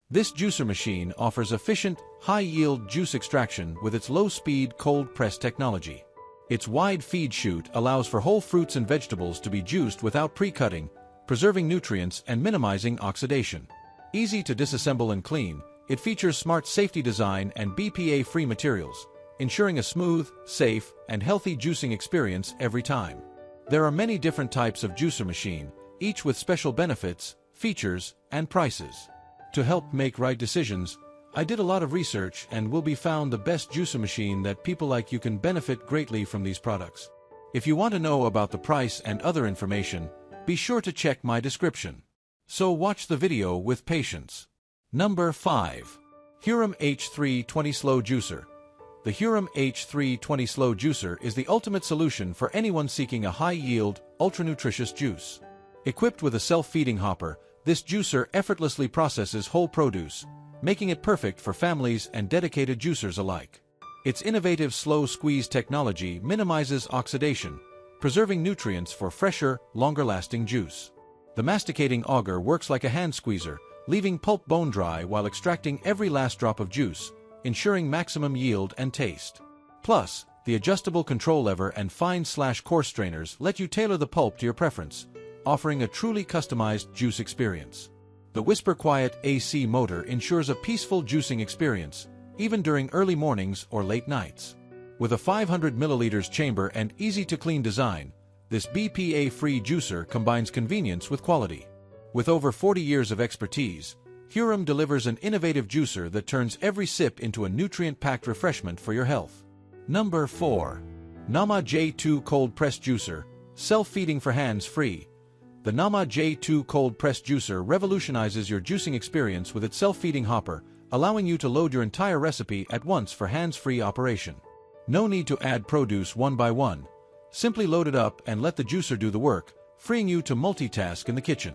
This juicer machine offers efficient, high-yield juice extraction with its low-speed cold press technology. Its wide feed chute allows for whole fruits and vegetables to be juiced without pre-cutting, preserving nutrients and minimizing oxidation. Easy to disassemble and clean, it features smart safety design and BPA-free materials, ensuring a smooth, safe, and healthy juicing experience every time. There are many different types of juicer machine, each with special benefits, features, and prices. To help make right decisions, I did a lot of research and will be found the best juicer machine that people like you can benefit greatly from these products. If you want to know about the price and other information, be sure to check my description. So watch the video with patience. Number 5. Hurom H320 Slow Juicer. The Hurom H320 Slow Juicer is the ultimate solution for anyone seeking a high-yield, ultra-nutritious juice. Equipped with a self-feeding hopper, this juicer effortlessly processes whole produce, making it perfect for families and dedicated juicers alike. Its innovative slow squeeze technology minimizes oxidation, preserving nutrients for fresher, longer-lasting juice. The masticating auger works like a hand squeezer, leaving pulp bone dry while extracting every last drop of juice, ensuring maximum yield and taste. Plus, the adjustable control lever and fine/coarse strainers let you tailor the pulp to your preference, offering a truly customized juice experience. The Whisper Quiet AC motor ensures a peaceful juicing experience, even during early mornings or late nights. With a 500 milliliters chamber and easy-to-clean design, this BPA-free juicer combines convenience with quality. With over 40 years of expertise, Hurom delivers an innovative juicer that turns every sip into a nutrient-packed refreshment for your health. Number 4. Nama J2 Cold Press Juicer, self-feeding for hands-free. The Nama J2 Cold Press Juicer revolutionizes your juicing experience with its self-feeding hopper, allowing you to load your entire recipe at once for hands-free operation. No need to add produce one by one. Simply load it up and let the juicer do the work, freeing you to multitask in the kitchen.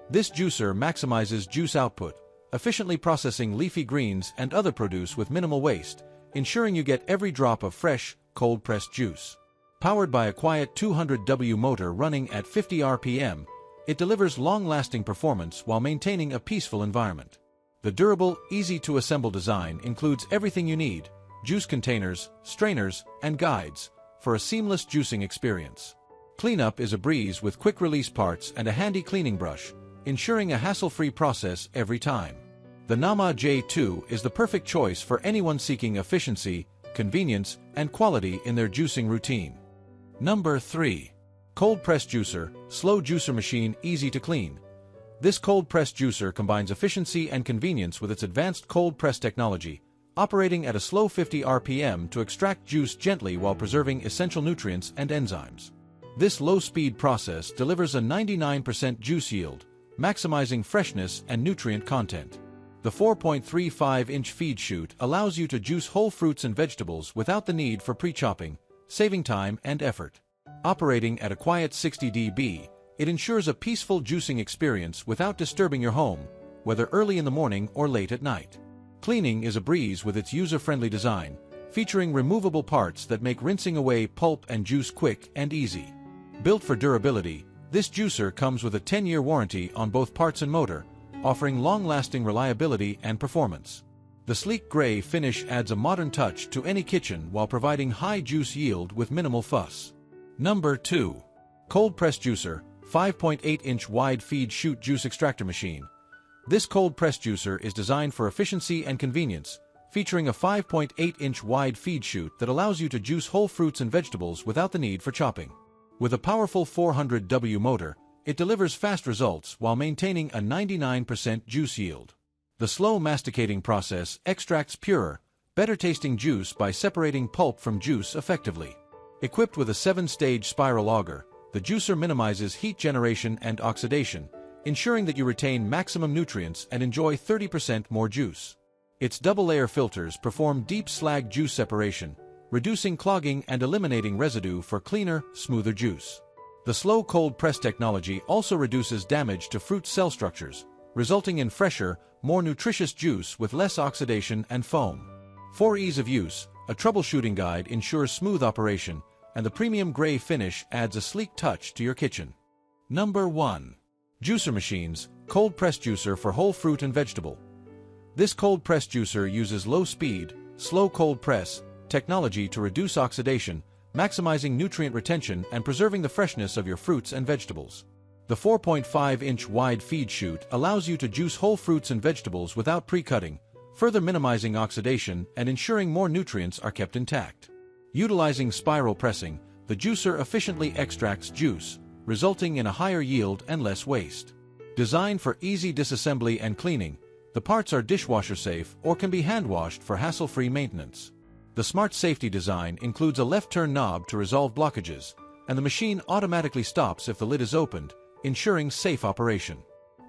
This juicer maximizes juice output, efficiently processing leafy greens and other produce with minimal waste, ensuring you get every drop of fresh, cold-pressed juice. Powered by a quiet 200W motor running at 50 RPM, it delivers long-lasting performance while maintaining a peaceful environment. The durable, easy-to-assemble design includes everything you need: juice containers, strainers, and guides, for a seamless juicing experience. Cleanup is a breeze with quick-release parts and a handy cleaning brush, ensuring a hassle-free process every time. The Nama J2 is the perfect choice for anyone seeking efficiency, convenience, and quality in their juicing routine. Number 3. Cold Press Juicer, Slow Juicer Machine, Easy to Clean. This cold press juicer combines efficiency and convenience with its advanced cold press technology, operating at a slow 50 RPM to extract juice gently while preserving essential nutrients and enzymes. This low-speed process delivers a 99% juice yield, maximizing freshness and nutrient content. The 4.35-inch feed chute allows you to juice whole fruits and vegetables without the need for pre-chopping, saving time and effort. Operating at a quiet 60 dB, it ensures a peaceful juicing experience without disturbing your home, whether early in the morning or late at night. Cleaning is a breeze with its user-friendly design, featuring removable parts that make rinsing away pulp and juice quick and easy. Built for durability, this juicer comes with a 10-year warranty on both parts and motor, offering long-lasting reliability and performance. The sleek gray finish adds a modern touch to any kitchen while providing high juice yield with minimal fuss. Number 2. Cold Press Juicer, 5.8-inch wide feed chute juice extractor machine. This cold press juicer is designed for efficiency and convenience, featuring a 5.8-inch wide feed chute that allows you to juice whole fruits and vegetables without the need for chopping. With a powerful 400W motor, it delivers fast results while maintaining a 99% juice yield. The slow masticating process extracts purer, better-tasting juice by separating pulp from juice effectively. Equipped with a 7-stage spiral auger, the juicer minimizes heat generation and oxidation, ensuring that you retain maximum nutrients and enjoy 30% more juice. Its double-layer filters perform deep slag juice separation, reducing clogging and eliminating residue for cleaner, smoother juice. The slow cold press technology also reduces damage to fruit cell structures, resulting in fresher, more nutritious juice with less oxidation and foam. For ease of use, a troubleshooting guide ensures smooth operation, and the premium gray finish adds a sleek touch to your kitchen. Number 1. Juicer Machines, Cold Press Juicer for Whole Fruit and Vegetable. This cold press juicer uses low-speed, slow cold press technology to reduce oxidation, maximizing nutrient retention and preserving the freshness of your fruits and vegetables. The 4.5-inch wide feed chute allows you to juice whole fruits and vegetables without pre-cutting, further minimizing oxidation and ensuring more nutrients are kept intact. Utilizing spiral pressing, the juicer efficiently extracts juice, resulting in a higher yield and less waste. Designed for easy disassembly and cleaning, the parts are dishwasher safe or can be hand-washed for hassle-free maintenance. The smart safety design includes a left-turn knob to resolve blockages, and the machine automatically stops if the lid is opened, ensuring safe operation.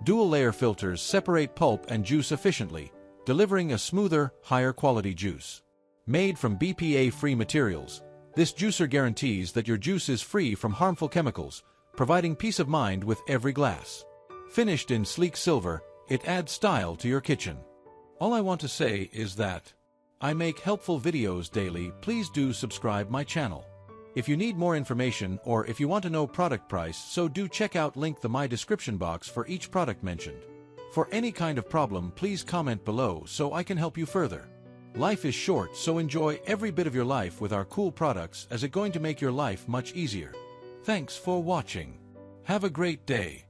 Dual-layer filters separate pulp and juice efficiently, delivering a smoother, higher-quality juice. Made from BPA-free materials, this juicer guarantees that your juice is free from harmful chemicals, providing peace of mind with every glass. Finished in sleek silver, it adds style to your kitchen. All I want to say is that I make helpful videos daily. Please do subscribe my channel. If you need more information or if you want to know product price, so do check out link the my description box for each product mentioned. For any kind of problem, please comment below so I can help you further. Life is short, so enjoy every bit of your life with our cool products, as it's going to make your life much easier. Thanks for watching. Have a great day.